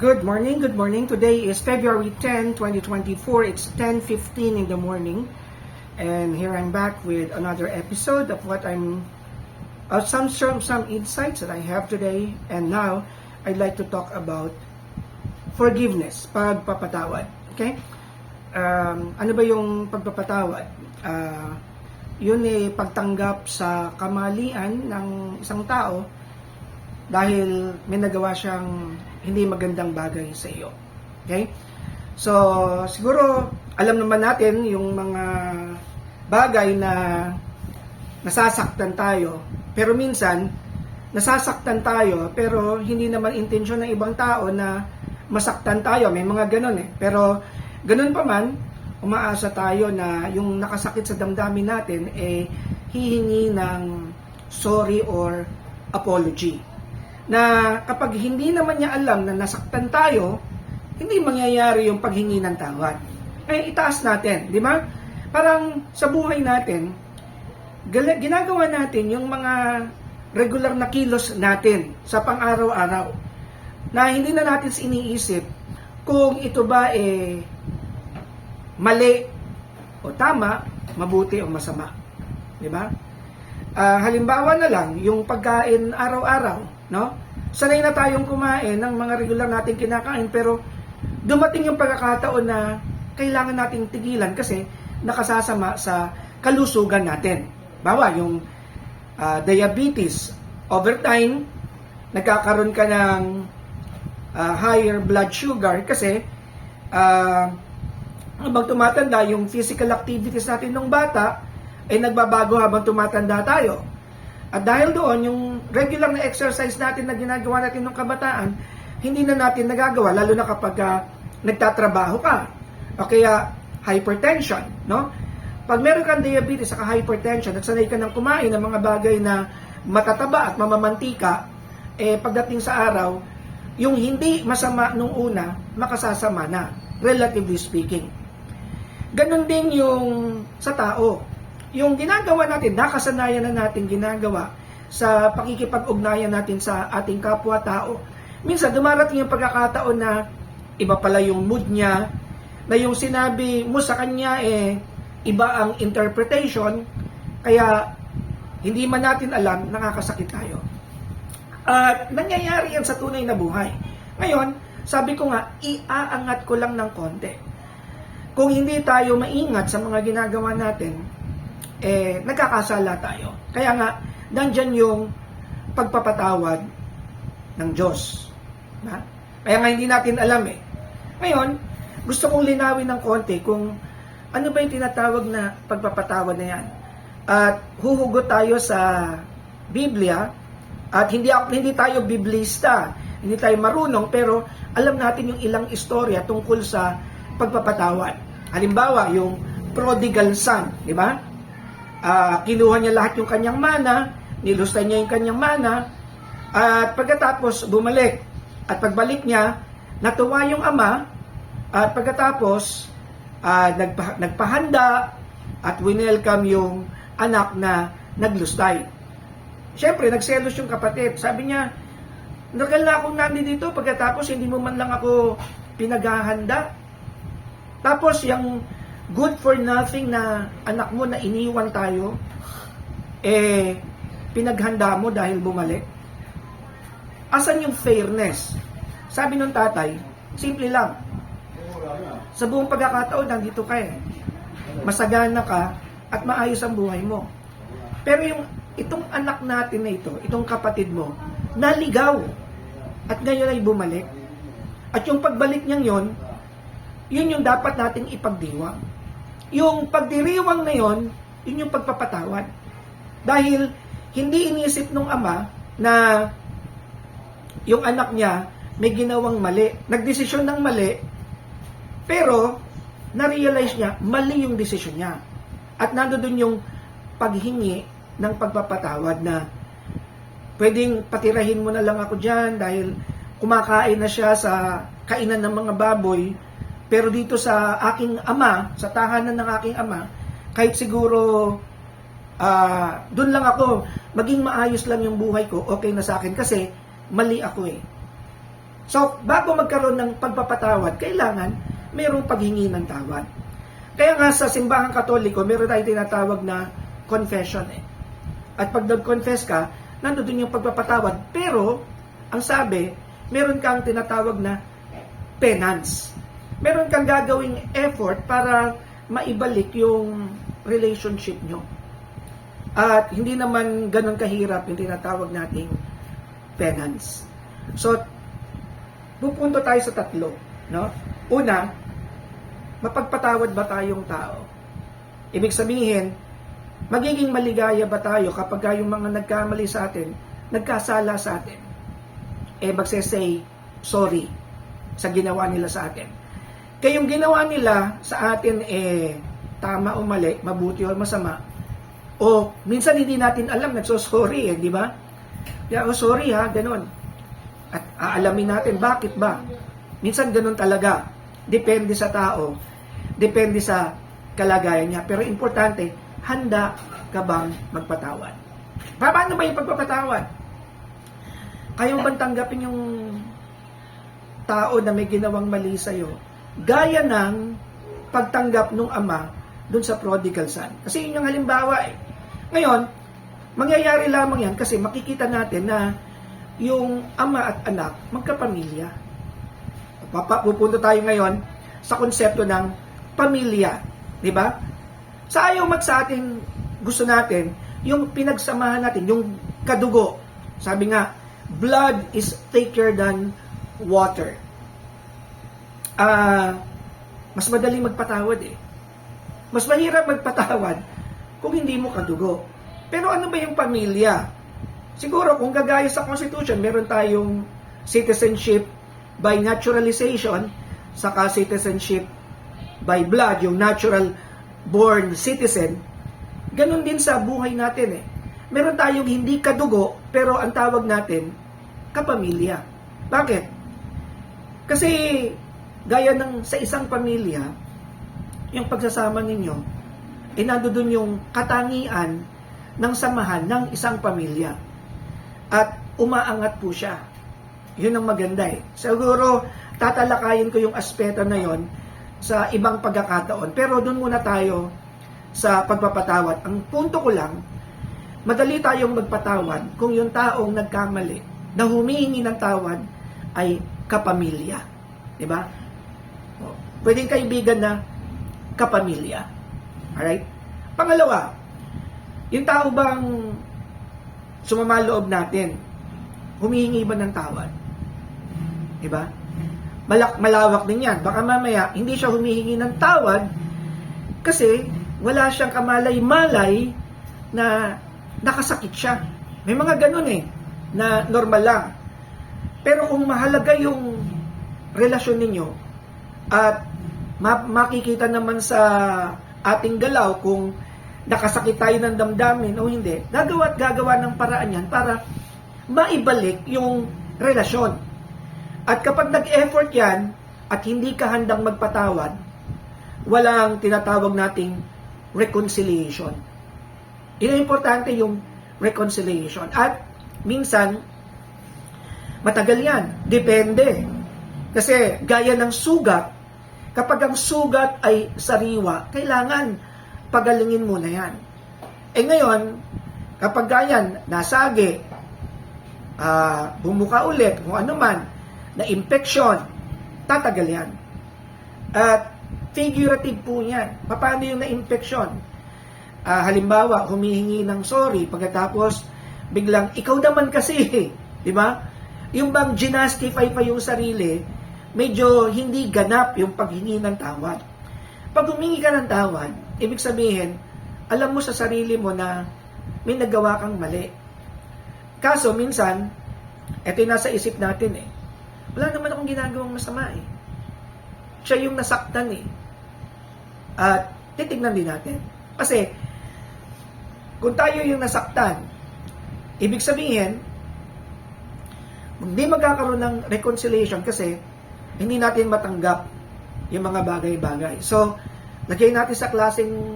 Good morning, good morning. Today is February 10, 2024. It's 10:15 in the morning. And here I'm back with another episode of what some insights that I have today. And now, I'd like to talk about forgiveness, pagpapatawad. Okay? Ano ba yung pagpapatawad? Yun pagtanggap sa kamalian ng isang tao dahil may nagawa siyang hindi magandang bagay sa iyo. Okay? So, siguro, alam naman natin yung mga bagay na nasasaktan tayo. Pero minsan, nasasaktan tayo, pero hindi naman intensyon ng ibang tao na masaktan tayo. May mga ganun Pero, ganun pa man, umaasa tayo na yung nakasakit sa damdamin natin, hihingi ng sorry or apology. Na kapag hindi naman niya alam na nasaktan tayo, hindi mangyayari yung paghingi ng tawad. Itaas natin, di ba? Parang sa buhay natin, ginagawa natin yung mga regular na kilos natin sa pang-araw-araw na hindi na natin iniisip kung ito ba mali o tama, mabuti o masama. Di ba? Halimbawa na lang, yung pagkain araw-araw, no? Sanay na tayong kumain ng mga regular nating kinakain, pero dumating yung pagkakataon na kailangan nating tigilan kasi nakasasama sa kalusugan natin. Bawa, yung diabetes, over time, nagkakaroon ka ng higher blood sugar kasi habang tumatanda, yung physical activities natin ng bata ay nagbabago habang tumatanda tayo. At dahil doon, yung regular na exercise natin na ginagawa natin ng kabataan, hindi na natin nagagawa, lalo na kapag nagtatrabaho ka. O kaya, hypertension, no? Pag meron kang diabetes at hypertension, at sanay ka ng kumain ng mga bagay na matataba at mamamantika, pagdating sa araw, yung hindi masama nung una, makasasama na, relatively speaking. Ganon din yung sa tao. Yung ginagawa natin, nakasanayan na natin ginagawa sa pakikipag-ugnayan natin sa ating kapwa-tao. Minsan, dumarating yung pagkakataon na iba pala yung mood niya, na yung sinabi mo sa kanya, iba ang interpretation, kaya hindi man natin alam, nakakasakit tayo. At nangyayari yan sa tunay na buhay. Ngayon, sabi ko nga, iaangat ko lang ng konti. Kung hindi tayo maingat sa mga ginagawa natin, nagkakasala tayo. Kaya nga, nandyan yung pagpapatawad ng Diyos. Na? Kaya nga hindi natin alam Ngayon, gusto kong linawin ng konti kung ano ba yung tinatawag na pagpapatawad na yan. At huhugot tayo sa Biblia, at hindi tayo biblista, hindi tayo marunong, pero alam natin yung ilang istorya tungkol sa pagpapatawad. Halimbawa, yung prodigal son, di ba? Kinuha niya lahat yung kanyang mana, nilustay niya yung kanyang mana, at pagkatapos bumalik. At pagbalik niya, natuwa yung ama, at pagkatapos nagpahanda at winelcome yung anak na naglustay. Siyempre, nagselos yung kapatid. Sabi niya, nagal na akong nandito pagkatapos hindi mo man lang ako pinaghahanda. Tapos yung good for nothing na anak mo na iniwan tayo, pinaghanda mo dahil bumalik. Asan yung fairness? Sabi nung tatay, simple lang. Sa buong pagkakataon, nandito ka masagana ka at maayos ang buhay mo. Pero itong anak natin na ito, itong kapatid mo, naligaw at ngayon ay bumalik. At yung pagbalik niyang yun yung dapat nating ipagdiwang. Yung pagdiriwang na yun yung pagpapatawad. Dahil hindi inisip nung ama na yung anak niya may ginawang mali. Nagdesisyon ng mali, pero na-realize niya, mali yung desisyon niya. At nandoon yung paghingi ng pagpapatawad na pwedeng patirahin mo na lang ako dyan dahil kumakain na siya sa kainan ng mga baboy. Pero dito sa aking ama, sa tahanan ng aking ama, kahit siguro doon lang ako, maging maayos lang yung buhay ko, okay na sa akin kasi mali ako So, bago magkaroon ng pagpapatawad, kailangan mayroong paghingi ng tawad. Kaya nga sa simbahang Katoliko, meron tayong tinatawag na confession eh. At pag nag-confess ka, nandoon yung pagpapatawad. Pero, ang sabi, meron kang tinatawag na penance. Meron kang gagawing effort para maibalik yung relationship nyo. At hindi naman ganun kahirap yung tinatawag nating penance. So, pupunto tayo sa tatlo. No? Una, mapagpatawad ba tayong tao? Ibig sabihin, magiging maligaya ba tayo kapag yung mga nagkamali sa atin, nagkasala sa atin, magsasay sorry sa ginawa nila sa atin. Kaya yung ginawa nila sa atin, tama o mali, mabuti o masama, o minsan hindi natin alam, nagsosorry di ba? Kaya, sorry ha, ganun. At aalamin natin, bakit ba? Minsan ganun talaga. Depende sa tao, depende sa kalagayan niya. Pero importante, handa ka bang magpatawad? Paano ba yung pagpapatawad? Kaya bang tanggapin yung tao na may ginawang mali sa'yo? Gaya ng pagtanggap ng ama dun sa prodigal son. Kasi yun yung halimbawa eh. Ngayon, mangyayari lamang yan kasi makikita natin na yung ama at anak magkapamilya. Pupunta tayo ngayon sa konsepto ng pamilya. Di ba? Sa ayaw sa ating gusto natin, yung pinagsamahan natin, yung kadugo. Sabi nga, blood is thicker than water. Mas madali magpatawad eh. Mas mahirap magpatawad kung hindi mo kadugo. Pero ano ba yung pamilya? Siguro kung gagaya sa Constitution, meron tayong citizenship by naturalization, saka citizenship by blood, yung natural born citizen. Ganon din sa buhay natin eh. Meron tayong hindi kadugo, pero ang tawag natin, kapamilya. Bakit? Kasi gaya ng sa isang pamilya, yung pagsasama ninyo, nandoon yung katangian ng samahan ng isang pamilya. At umaangat po siya. Yun ang maganda eh. Siguro, tatalakayin ko yung aspeto na yon sa ibang pagkakataon. Pero doon muna tayo sa pagpapatawad. Ang punto ko lang, madali tayong magpatawad kung yung taong nagkamali na humihingi ng tawad ay kapamilya. Diba? Pwedeng kaibigan na kapamilya. Alright? Pangalawa, yung tao bang sumama loob natin, humihingi ba ng tawad? Diba? Malawak din yan. Baka mamaya, hindi siya humihingi ng tawad kasi wala siyang kamalay-malay na nakasakit siya. May mga ganun na normal lang. Pero kung mahalaga yung relasyon ninyo at makikita naman sa ating galaw kung nakasakit tayo ng damdamin o hindi, gagawa ng paraan yan para maibalik yung relasyon. At kapag nag-effort yan at hindi ka handang magpatawad, walang tinatawag nating reconciliation. Importante yung reconciliation. At minsan, matagal yan. Depende. Kasi gaya ng sugat, kapag ang sugat ay sariwa, kailangan pagalingin muna yan. Ngayon, kapag ganyan, nasagi, bumuka ulit, kung ano man, na infection, tatagal yan. At figurative po yan. Paano yung na-infection? Halimbawa, humihingi ng sorry, pagkatapos, biglang, ikaw naman kasi, di ba? Yung bang ginastify pa yung sarili, medyo hindi ganap yung paghingi ng tawad. Pag humingi ka ng tawad, ibig sabihin, alam mo sa sarili mo na may nagawa kang mali. Kaso, minsan, ito yung nasa isip natin wala naman akong ginagawang masama Siya yung nasaktan At titignan din natin. Kasi, kung tayo yung nasaktan, ibig sabihin, hindi magkakaroon ng reconciliation kasi hindi natin matanggap yung mga bagay-bagay. So, lagay natin sa klaseng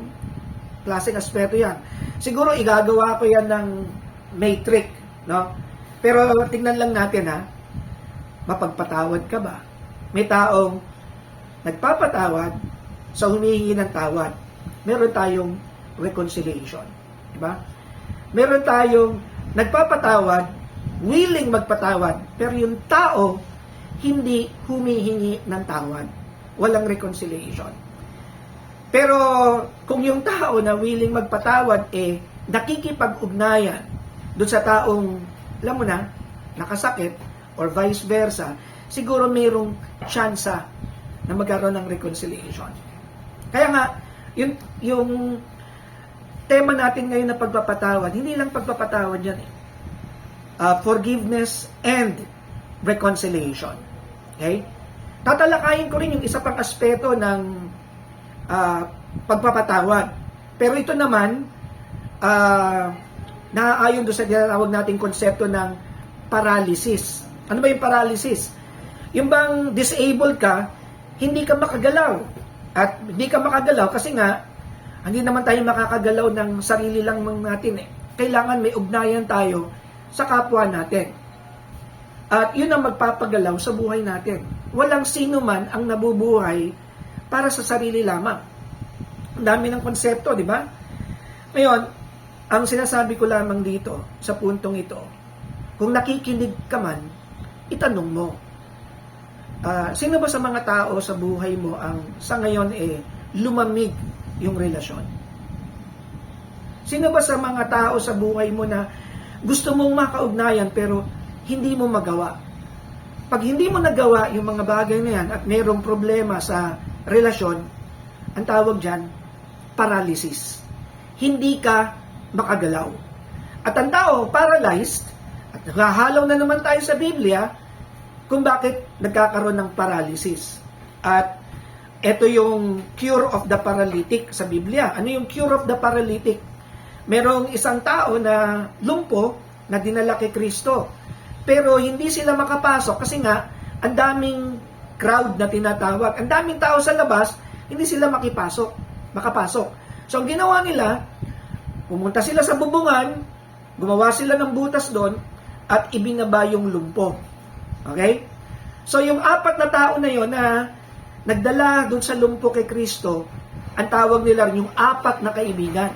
aspeto yan. Siguro, igagawa ko yan ng matrix, no? Pero, tingnan lang natin, mapagpatawad ka ba? May taong nagpapatawad sa humihingi ng tawad. Meron tayong reconciliation. Diba? Meron tayong nagpapatawad, willing magpatawad, pero yung tao hindi humihingi ng tawad. Walang reconciliation. Pero kung yung tao na willing magpatawad nakikipag-ugnayan doon sa taong, alam mo na, nakasakit or vice versa, siguro mayroong tsansa na magkaroon ng reconciliation. Kaya nga, yung tema natin ngayon na pagpapatawad, hindi lang pagpapatawad yan forgiveness and reconciliation. Okay? Tatalakayin ko rin yung isa pang aspeto ng pagpapatawad. Pero ito naman, naaayon doon sa tinatawag nating konsepto ng paralysis. Ano ba yung paralysis? Yung bang disabled ka, hindi ka makagalaw. At hindi ka makagalaw kasi nga, hindi naman tayo makakagalaw ng sarili lang natin Kailangan may ugnayan tayo sa kapwa natin. At yun ang magpapagalaw sa buhay natin. Walang sino man ang nabubuhay para sa sarili lamang. Ang dami ng konsepto, di ba? Ngayon, ang sinasabi ko lamang dito, sa puntong ito, kung nakikinig ka man, itanong mo, sino ba sa mga tao sa buhay mo ang sa ngayon lumamig yung relasyon? Sino ba sa mga tao sa buhay mo na gusto mong makaugnayan pero hindi mo magawa? Pag hindi mo nagawa yung mga bagay na yan at mayroong problema sa relasyon, ang tawag dyan, paralysis. Hindi ka makagalaw. At ang tao, paralyzed, at nakahalaw na naman tayo sa Biblia kung bakit nagkakaroon ng paralysis. At ito yung cure of the paralytic sa Biblia. Ano yung cure of the paralytic? Merong isang tao na lumpo na dinala kay Kristo. Pero hindi sila makapasok kasi nga ang daming crowd na tinatawag. Ang daming tao sa labas, hindi sila makapasok. So ang ginawa nila, pumunta sila sa bubungan, gumawa sila ng butas doon, at ibinaba yung lumpo. Okay? So yung 4 na tao na yon na nagdala doon sa lumpo kay Kristo, ang tawag nila yung 4 na kaibigan.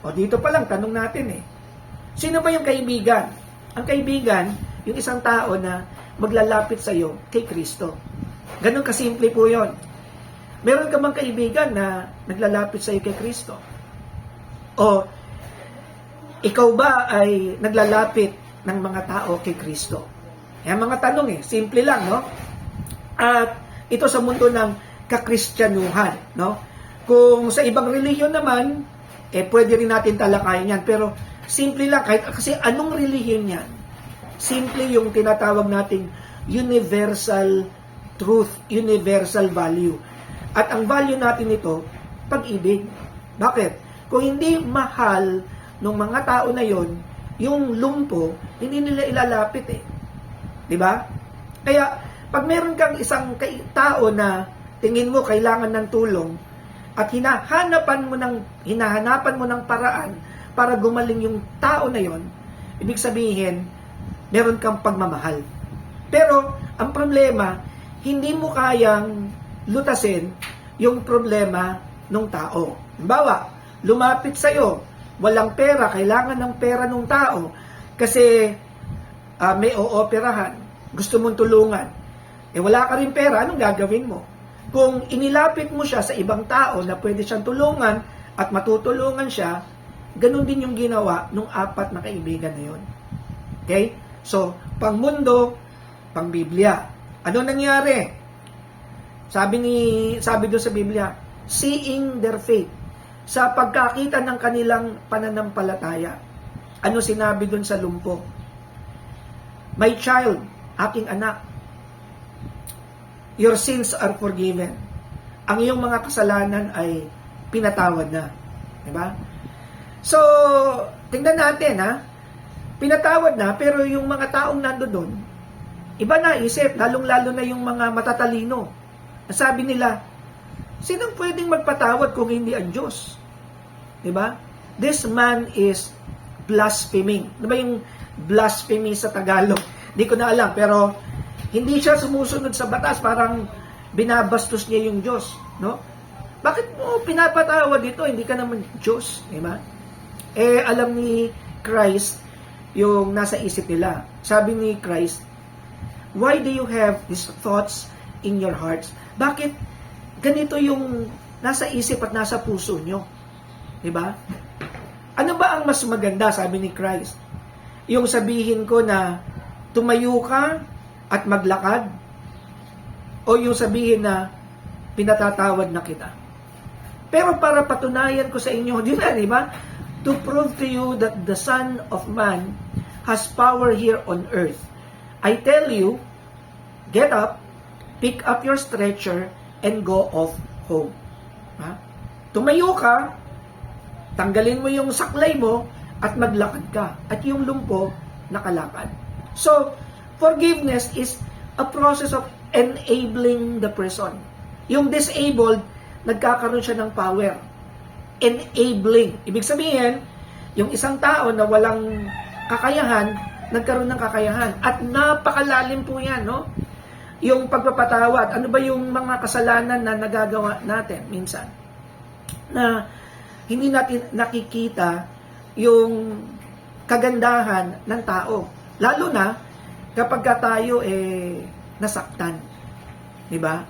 O dito pa lang, tanong natin sino ba yung kaibigan? Ang kaibigan, yung isang tao na maglalapit sa iyo kay Kristo. Ganun kasimple po yon. Meron ka bang kaibigan na naglalapit sa iyo kay Kristo? O ikaw ba ay naglalapit ng mga tao kay Kristo? Yan mga tanong simple lang, no? At ito sa mundo ng kakristyanuhan, no? Kung sa ibang relihiyon naman, pwede rin natin talakayin yan. Pero simple lang, kasi anong relihiyon yan? Simple yung tinatawag nating universal truth, universal value. At ang value natin ito, pag-ibig. Bakit? Kung hindi mahal ng mga tao na yon, yung lumpo, hindi nila ilalapit Di ba? Kaya, pag meron kang isang tao na tingin mo kailangan ng tulong at hinahanapan mo ng paraan para gumaling yung tao na yon, ibig sabihin, meron kang pagmamahal. Pero, ang problema, hindi mo kayang lutasin yung problema ng tao. Halimbawa, lumapit sa'yo, walang pera, kailangan ng pera ng tao kasi may ooperahan, gusto mong tulungan. Wala ka rin pera, anong gagawin mo? Kung inilapit mo siya sa ibang tao na pwede siyang tulungan at matutulungan siya, ganun din yung ginawa ng 4 na kaibigan na yun. Okay? So, pang mundo, pang Biblia. Ano nangyari? Sabi doon sa Biblia, seeing their faith. Sa pagkakita ng kanilang pananampalataya. Ano sinabi doon sa lumpo? My child, aking anak, your sins are forgiven. Ang iyong mga kasalanan ay pinatawad na. Diba? So, tingnan natin pinatawad na, pero yung mga taong nandoon, iba na isip, lalong-lalo na yung mga matatalino. Sabi nila, sinong pwedeng magpatawad kung hindi ang Diyos? Diba? This man is blaspheming. Diba yung blasphemy sa Tagalog? Hindi ko na alam, pero Hindi siya sumusunod sa batas, parang binabastos niya yung Diyos, no? Bakit mo pinapatawad dito? Hindi ka naman Diyos, di ba? Alam ni Christ yung nasa isip nila. Sabi ni Christ, why do you have these thoughts in your hearts? Bakit ganito yung nasa isip at nasa puso nyo? Di ba? Ano ba ang mas maganda, sabi ni Christ? Yung sabihin ko na tumayo ka at maglakad? O yung sabihin na pinatatawad na kita? Pero para patunayan ko sa inyo, di ba? To prove to you that the Son of Man has power here on earth. I tell you, get up, pick up your stretcher, and go off home. Ha? Tumayo ka, tanggalin mo yung saklay mo, at maglakad ka. At yung lumpo, nakalakad. So, forgiveness is a process of enabling the person. Yung disabled, nagkakaroon siya ng power. Enabling. Ibig sabihin, yung isang tao na walang kakayahan, nagkaroon ng kakayahan. At napakalalim po yan, no? Yung pagpapatawad. Ano ba yung mga kasalanan na nagagawa natin minsan? Na hindi natin nakikita yung kagandahan ng tao. Lalo na kapag tayo nasaktan. Diba?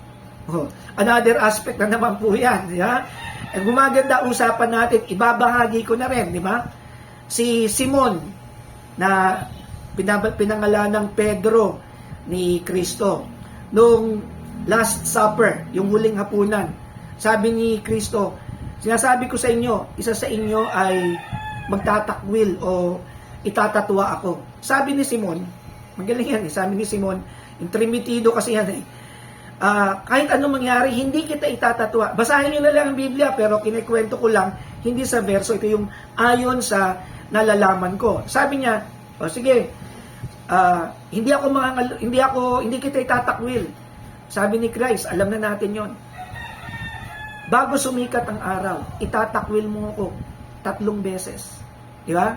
Oh, another aspect na naman po yan. Diba? Gumaganda usapan natin, ibabahagi ko na rin. Diba? Si Simon na pinangalan ng Pedro ni Kristo nung Last Supper, yung huling hapunan. Sabi ni Kristo, sinasabi ko sa inyo, isa sa inyo ay magtatakwil o itatatwa ako. Sabi ni Simon, magaling yan, sabi ni Simon, yung Trimitido kasi yan kahit anong mangyari, hindi kita itatatwa. Basahin nyo na lang ang Biblia, pero kinikwento ko lang, hindi sa verso, ito yung ayon sa nalalaman ko. Sabi niya, sige, hindi kita itatakwil. Sabi ni Christ, alam na natin yon. Bago sumikat ang araw, itatakwil mo ako 3 beses. Di ba?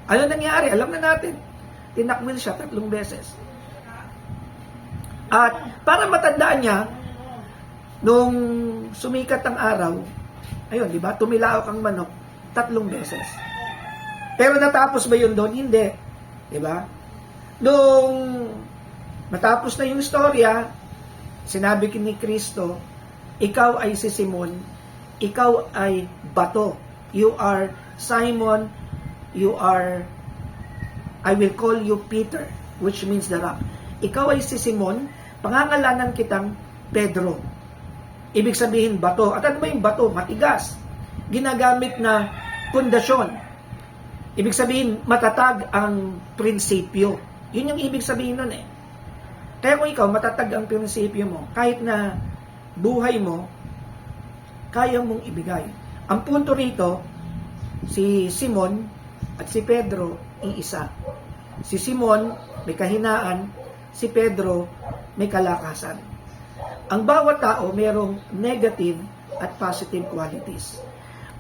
Ano nangyari? Alam na natin. Tinakwil siya 3 beses. At para matandaan niya, nung sumikat ang araw, ayun, di ba? Tumilaok ang manok 3 beses. Pero natapos ba yun doon? Hindi. Di ba? Nung matapos na yung istorya, sinabi ni Kristo, ikaw ay si Simon, ikaw ay bato. You are Simon, I will call you Peter, which means the rock. Ikaw ay si Simon, pangangalanan kitang Pedro. Ibig sabihin bato. At ano ba yung bato? Matigas. Ginagamit na pundasyon. Ibig sabihin, matatag ang prinsipyo. Yun yung ibig sabihin nun Kaya kung ikaw, matatag ang prinsipyo mo, kahit na buhay mo, kaya mong ibigay. Ang punto rito, si Simon at si Pedro, iisa. Si Simon, may kahinaan, si Pedro, may kalakasan. Ang bawat tao, mayroong negative at positive qualities.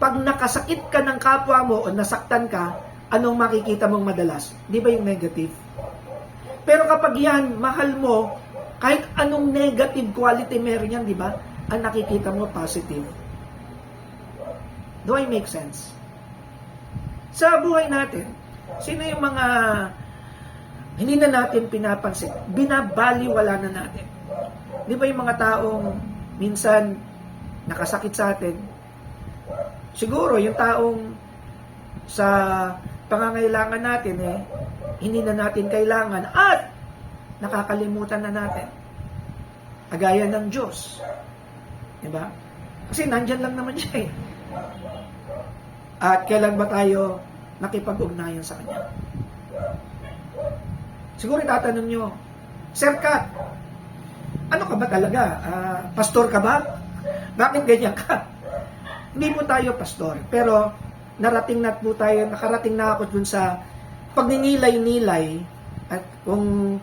Pag nakasakit ka ng kapwa mo o nasaktan ka, anong makikita mong madalas? Di ba yung negative? Pero kapag yan, mahal mo, kahit anong negative quality meron yan, di ba? Ang nakikita mo, positive. Do I make sense? Sa buhay natin, sino yung mga hindi na natin pinapansin, binabaliwala na natin? Di ba yung mga taong minsan nakasakit sa atin? Siguro yung taong sa pangangailangan natin hindi na natin kailangan at nakakalimutan na natin. Agaya ng Diyos. Di ba? Kasi nandyan lang naman siya At kailan ba tayo nakipag-ugnayan sa Kanya? Siguro itatanong nyo, Sir Kat, ano ka ba talaga? Pastor ka ba? Bakit ganyan ka? Hindi po tayo pastor, pero nakarating na ako dun sa pagninilay-nilay. At kung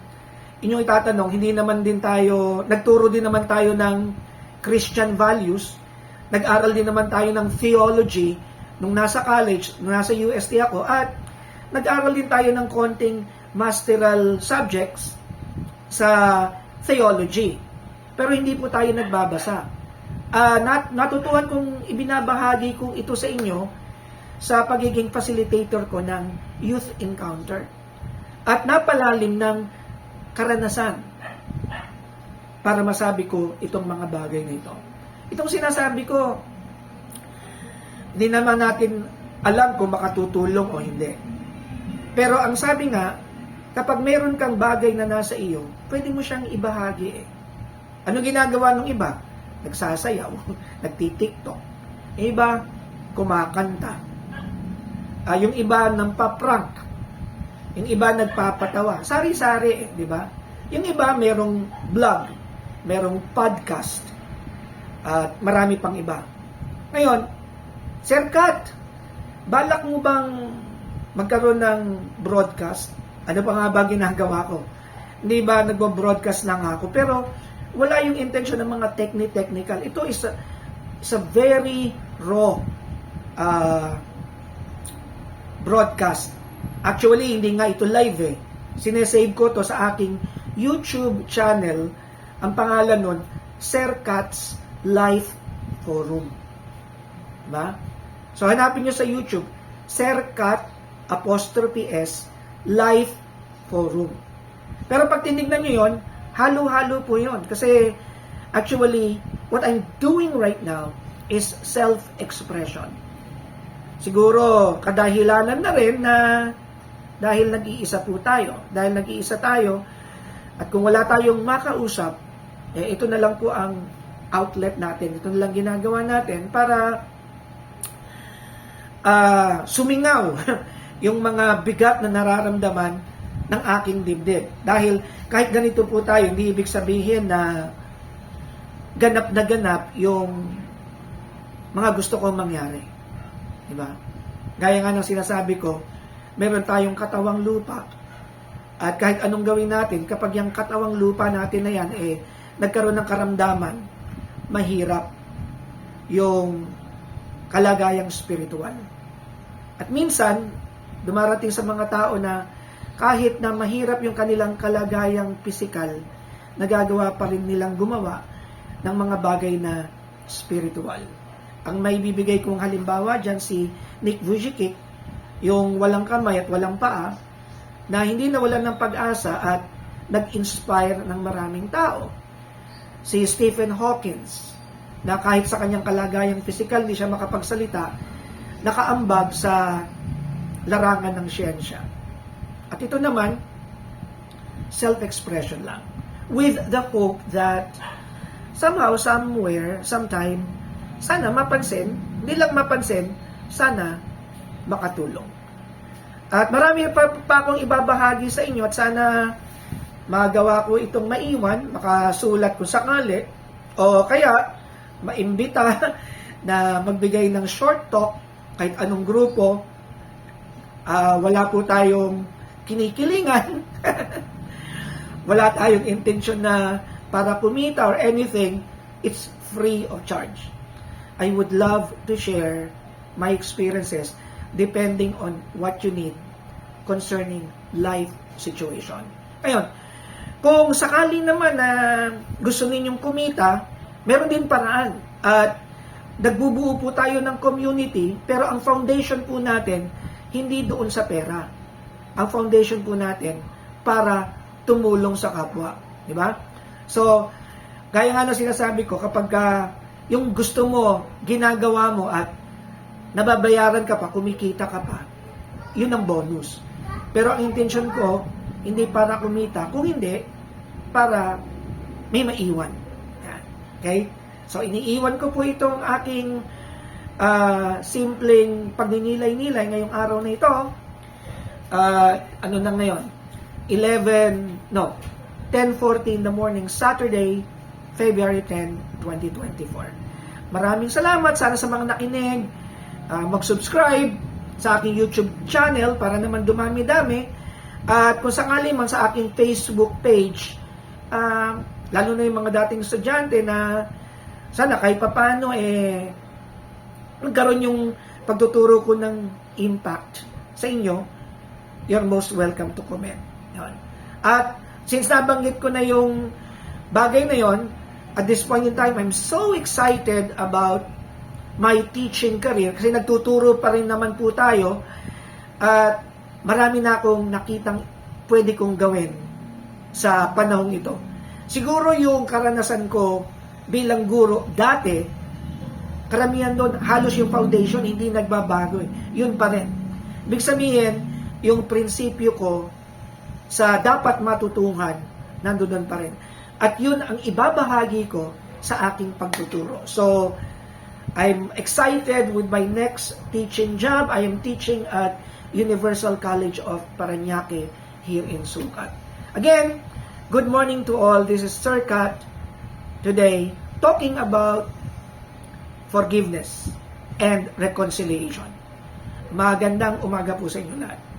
inyong itatanong, nagturo din naman tayo ng Christian values, nag-aral din naman tayo ng theology nung nasa college, nung nasa UST ako, at nag-aral din tayo ng konting masteral subjects sa theology. Pero hindi po tayo nagbabasa. Natutuhan kong ibinabahagi ko ito sa inyo sa pagiging facilitator ko ng youth encounter. At napalalim ng karanasan para masabi ko itong mga bagay na ito. Itong sinasabi ko, hindi naman natin alam kung makatutulong o hindi. Pero ang sabi nga, kapag meron kang bagay na nasa iyo, pwede mo siyang ibahagi eh. Ano ginagawa ng iba? Nagsasayaw, nagtitiktok. Yung iba, kumakanta. Yung iba, nampaprank. Yung iba, nagpapatawa. Sari-sari, di ba? Yung iba, merong vlog, merong podcast, at marami pang iba. Ngayon, Sir Kat, balak mo bang magkaroon ng broadcast? Ano pa nga ba ginagawa ko? Hindi ba nagbo-broadcast lang ako? Pero wala yung intention ng mga technical. Ito is a very raw broadcast. Actually, hindi nga ito live eh. Sinesave ko to sa aking YouTube channel. Ang pangalan nun, Sir Kat's Life Forum. Diba? So, hanapin nyo sa YouTube, Sir Kat '(S) Life Forum. Pero pag tinignan nyo yun, halo-halo po yun. Kasi, actually, what I'm doing right now is self-expression. Siguro, kadahilanan na rin na dahil nag-iisa po tayo. Dahil nag-iisa tayo, at kung wala tayong makausap, ito na lang po ang outlet natin. Ito na lang ginagawa natin para sumingaw yung mga bigat na nararamdaman ng aking dibdib. Dahil kahit ganito po tayo, hindi ibig sabihin na ganap na ganap yung mga gusto kong mangyari. Diba? Gaya nga ng sinasabi ko, meron tayong katawang lupa. At kahit anong gawin natin, kapag yung katawang lupa natin na yan, nagkaroon ng karamdaman, mahirap yung kalagayang spiritual. At minsan, dumarating sa mga tao na kahit na mahirap yung kanilang kalagayang pisikal, nagagawa pa rin nilang gumawa ng mga bagay na spiritual. Ang may bibigay kong halimbawa dyan si Nick Vujicic, yung walang kamay at walang paa, na hindi nawalan ng pag-asa at nag-inspire ng maraming tao. Si Stephen Hawking, na kahit sa kanyang kalagayang pisikal, hindi siya makapagsalita, nakaambag sa larangan ng siyensya. At ito naman, self-expression lang. With the hope that somehow, somewhere, sometime, sana mapansin, hindi lang mapansin, sana makatulong. At marami pa akong ibabahagi sa inyo at sana magawa ko itong maiwan, makasulat kung sakali, o kaya maimbita na magbigay ng short talk kahit anong grupo. Wala po tayong kinikilingan. Wala tayong intention na para kumita or anything. It's free of charge. I would love to share my experiences depending on what you need concerning life situation. Ngayon, kung sakali naman na gusto ninyong kumita, meron din paraan. At nagbubuo po tayo ng community, pero ang foundation po natin, hindi doon sa pera. Ang foundation po natin para tumulong sa kapwa. Di ba? So, gaya nga na sinasabi ko, kapag yung gusto mo, ginagawa mo at nababayaran ka pa, kumikita ka pa, yun ang bonus. Pero ang intention ko, hindi para kumita, kung hindi, para may maiwan. Yan. Okay? So, iniiwan ko po itong aking simpleng pagninilay-nilay ngayong araw na ito. Ano na ngayon? 10:40 in the morning, Saturday, February 10, 2024. Maraming salamat. Sana sa mga nakinig, mag-subscribe sa aking YouTube channel para naman dumami-dami. At kung sakali man sa aking Facebook page, lalo na yung mga dating estudyante na sana kahit papano nagkaroon yung pagtuturo ko ng impact sa inyo, you're most welcome to comment. Yan. At Since nabanggit ko na yung bagay na yon, at this point in time, I'm so excited about my teaching career kasi nagtuturo pa rin naman po tayo at marami na akong nakitang pwede kong gawin sa panahong ito. Siguro yung karanasan ko bilang guro dati, karamihan doon, halos yung foundation hindi nagbabago. Yun pa rin. Ibig sabihin, yung prinsipyo ko sa dapat matutuhan, nandoon pa rin. At yun ang ibabahagi ko sa aking pagtuturo. So, I'm excited with my next teaching job. I am teaching at Universal College of Parañaque here in Sucat. Again, good morning to all. This is Sir Kat today talking about forgiveness and reconciliation. Magandang umaga po sa inyo lahat.